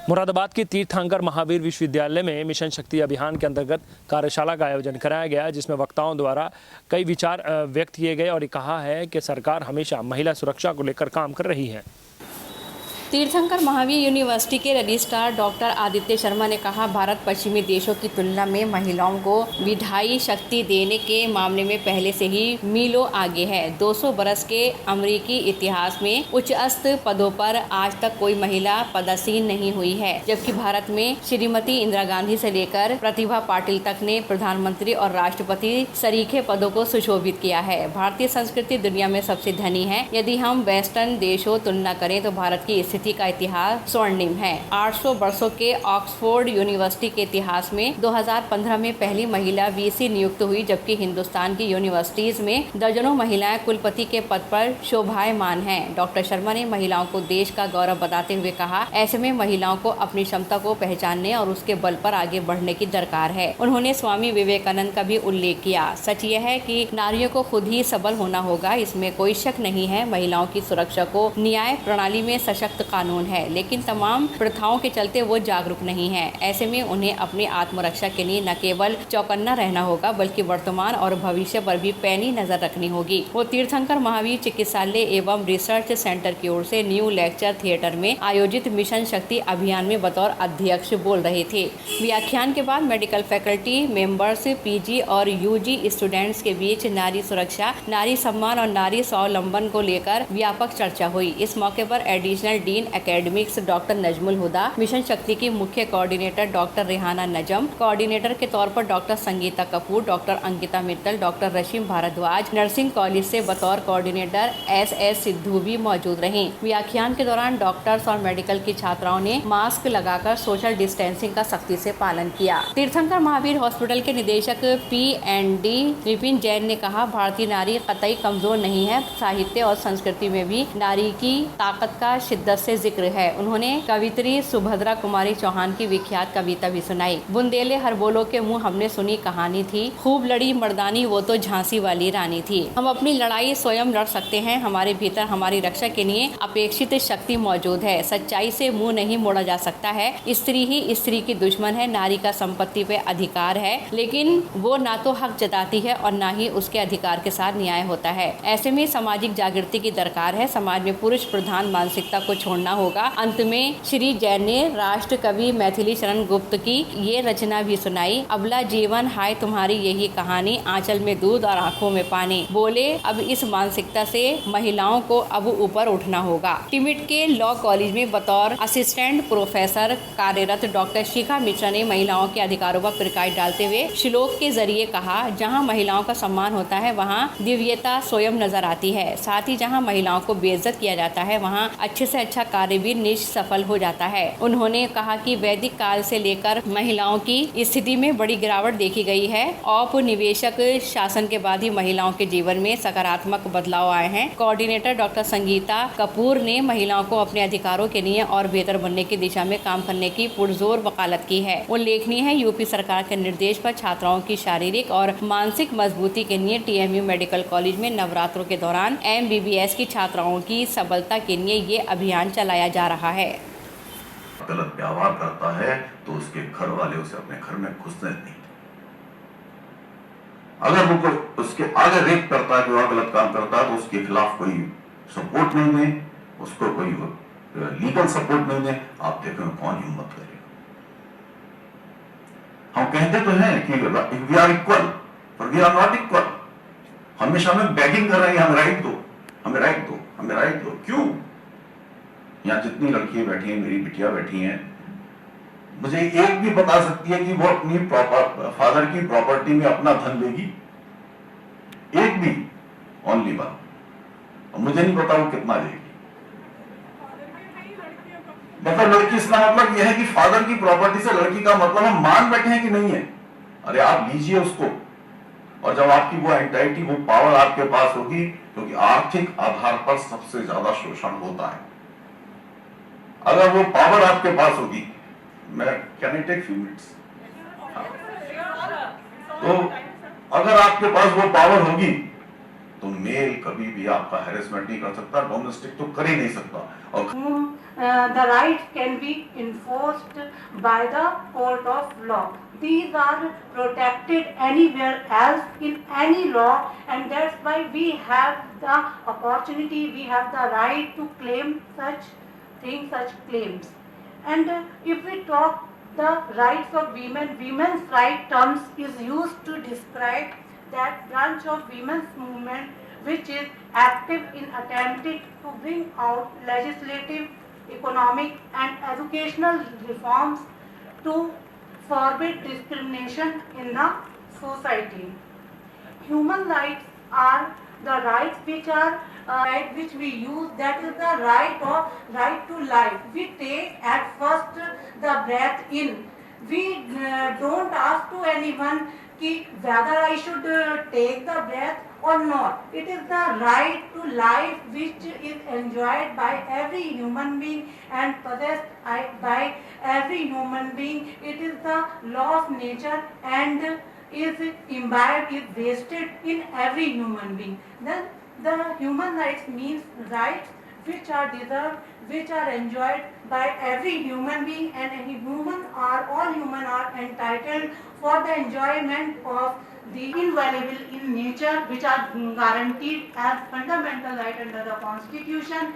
मुरादाबाद के तीर्थंकर महावीर विश्वविद्यालय में मिशन शक्ति अभियान के अंतर्गत कार्यशाला का आयोजन कराया गया, जिसमें वक्ताओं द्वारा कई विचार व्यक्त किए गए और ये कहा है कि सरकार हमेशा महिला सुरक्षा को लेकर काम कर रही है। तीर्थंकर महावीर यूनिवर्सिटी के रजिस्ट्रार डॉक्टर आदित्य शर्मा ने कहा, भारत पश्चिमी देशों की तुलना में महिलाओं को विधायी शक्ति देने के मामले में पहले से ही मीलों आगे है। 200 बरस के अमेरिकी इतिहास में उच्चस्थ पदों पर आज तक कोई महिला पदासीन नहीं हुई है, जबकि भारत में श्रीमती इंदिरा गांधी से लेकर प्रतिभा पाटिल तक ने प्रधानमंत्री और राष्ट्रपति सरीखे पदों को सुशोभित किया है। भारतीय संस्कृति दुनिया में सबसे धनी है। यदि हम वेस्टर्न देशों तुलना करें तो भारत की स्थिति का इतिहास स्वर्णिम है। 800 वर्षों के ऑक्सफोर्ड यूनिवर्सिटी के इतिहास में 2015 में पहली महिला वीसी नियुक्त हुई, जबकि हिंदुस्तान की यूनिवर्सिटीज में दर्जनों महिलाएं कुलपति के पद पर शोभायमान हैं। डॉक्टर शर्मा ने महिलाओं को देश का गौरव बताते हुए कहा, ऐसे में महिलाओं को अपनी क्षमता को पहचानने और उसके बल पर आगे बढ़ने की दरकार है। उन्होंने स्वामी विवेकानंद का भी उल्लेख किया। सच यह है कि नारियों को खुद ही सबल होना होगा, इसमें कोई शक नहीं है। महिलाओं की सुरक्षा को न्याय प्रणाली में सशक्त कानून है, लेकिन तमाम प्रथाओं के चलते वो जागरूक नहीं है। ऐसे में उन्हें अपनी आत्मरक्षा के लिए न केवल चौकन्ना रहना होगा, बल्कि वर्तमान और भविष्य पर भी पैनी नजर रखनी होगी। वो तीर्थंकर महावीर चिकित्सालय एवं रिसर्च सेंटर की ओर से न्यू लेक्चर थिएटर में आयोजित मिशन शक्ति अभियान में बतौर अध्यक्ष बोल रहे थे। व्याख्यान के बाद मेडिकल फैकल्टी मेंबर्स, पीजी और यूजी स्टूडेंट्स के बीच नारी सुरक्षा, नारी सम्मान और नारी स्वावलंबन को लेकर व्यापक चर्चा हुई। इस मौके पर additional dean academics doctor Najmul Huda, mission Shakti की मुख्य coordinator doctor Rehana Najam, coordinator के तौर पर doctor Sangeeta Kapoor, doctor Ankita Mittal, doctor Rashim Bhardwaj, nursing college से बतौर कोऑर्डिनेटर एस सिद्धू भी मौजूद रहीं। व्याख्यान के दौरान डॉक्टर्स और मेडिकल की छात्राओं ने मास्क लगाकर सोशल डिस्टेंसिंग का सख्ती से पालन किया। तीर्थंकर महावीर हॉस्पिटल के निदेशक PND विपिन जैन ने कहा, भारतीय नारी कतई कमजोर नहीं है। साहित्य और संस्कृति में भी नारी की ताकत का शिद्दत से जिक्र है। उन्होंने कवित्री सुभद्रा कुमारी चौहान की विख्यात कविता भी सुनाई। बुंदेले हर बोलो के मुंह हमने सुनी कहानी थी, खूब लड़ी मर्दानी वो तो झांसी वाली रानी थी। हम अपनी लड़ाई स्वयं लड़ सकते हैं। हमारे भीतर हमारी रक्षा के लिए अपेक्षित शक्ति मौजूद है। सच्चाई से मुंह नहीं मोड़ा जा सकता है। स्त्री ही स्त्री की दुश्मन है। नारी का संपत्ति पे अधिकार है, लेकिन वो ना तो हक जताती है और ना ही उसके अधिकार के साथ न्याय होता है। ऐसे में सामाजिक जागृति की दरकार है। समाज में पुरुष प्रधान मानसिकता को छोड़ना होगा। अंत में श्री जैन ने राष्ट्र कवि मैथिली शरण गुप्त की ये रचना भी सुनाई। अबला जीवन हाय तुम्हारी यही कहानी, आंचल में दूध और आंखों में पानी। बोले अब इस मानसिकता से महिलाओं को अब ऊपर उठना होगा। टिमिट के लॉ कॉलेज में बतौर असिस्टेंट प्रोफेसर कार्यरत डॉक्टर शिखा मिश्रा ने महिलाओं के अधिकारों पर प्रकाश डालते हुए श्लोक के जरिए कहा, जहाँ महिलाओं का सम्मान होता है वहाँ दिव्यता स्वयं नजर आती है। साथ ही जहाँ महिलाओं को बेइज्जत किया जाता है वहाँ अच्छे से अच्छा कार्य भी निष्सफल हो जाता है। उन्होंने कहा कि वैदिक काल से लेकर महिलाओं की स्थिति में बड़ी गिरावट देखी गई है। औपनिवेशिक शासन के बाद ही महिलाओं के जीवन में सकारात्मक बदलाव आए हैं। कोऑर्डिनेटर डॉक्टर संगीता कपूर ने महिलाओं को अपने अधिकारों के लिए और बेहतर बनने की दिशा में काम करने की पुरजोर वकालत की है। उल्लेखनीय है, यूपी सरकार के निर्देश पर छात्राओं की शारीरिक और मानसिक मजबूती के लिए TMU मेडिकल कॉलेज में नवरात्रों के दौरान MBBS की छात्राओं की सबलता के लिए ये अभियान चलाया जा रहा है। गलत व्यवहार करता है तो उसके घर वाले उसे अपने घर में घुसने नहीं। अगर वो उसके आगे रेप करता है, वह गलत काम करता है, तो उसके खिलाफ कोई सपोर्ट नहीं दे, उसको कोई लीगल सपोर्ट नहीं दे, आप देखो कौन हिम्मत करेगा। हम कहते तो हैं कि वी आर इक्वल, पर वी आर नॉट इक्वल। हमेशा हमें बैगिंग कर रहे हैं, हमें राइट दो, हमें राइट दो, हमें राइट दो। क्यों? यहाँ जितनी लड़कियां बैठी हैं, मेरी बिटिया बैठी हैं, मुझे एक भी बता सकती है कि वो अपनी फादर की प्रॉपर्टी में अपना धन देगी? एक भी? Only one. मुझे नहीं पता वो कितना देगी। मतलब लड़की, इसका मतलब यह है कि फादर की प्रॉपर्टी से लड़की का मतलब हम मान बैठे हैं कि नहीं है? अरे आप लीजिए उसको, और जब आपकी वो एंटाइटी, वो पावर आपके पास होगी, क्योंकि आर्थिक आधार पर सबसे ज्यादा शोषण होता है। अगर वो पावर आपके पास होगी, मैं can I take few minutes? तो अगर आपके पास वो पावर होगी तो मेल कभी भी आपका हैरेसमेंट नहीं कर सकता, डोमेस्टिक तो कर ही नहीं सकता। और the rights can be enforced by the court of law. These are protected anywhere else in any law, and that's why we have the opportunity, we have the right to claim such things, such claims. And if we talk the rights of women, women's right terms is used to describe that branch of women's movement which is active in attempting to bring out legislative, economic and educational reforms to forbid discrimination in the society. Human rights are the rights which are right which we use, that is the right to life. We take at first the breath in. We don't ask to anyone ki whether I should take the breath or not. It is the right to life which is enjoyed by every human being and possessed by every human being. It is the law of nature and is imbibed, is vested in every human being. Then the human rights means rights which are deserved, which are enjoyed by every human being, and all human are entitled for the enjoyment of the invaluable in nature, which are guaranteed as fundamental right under the Constitution.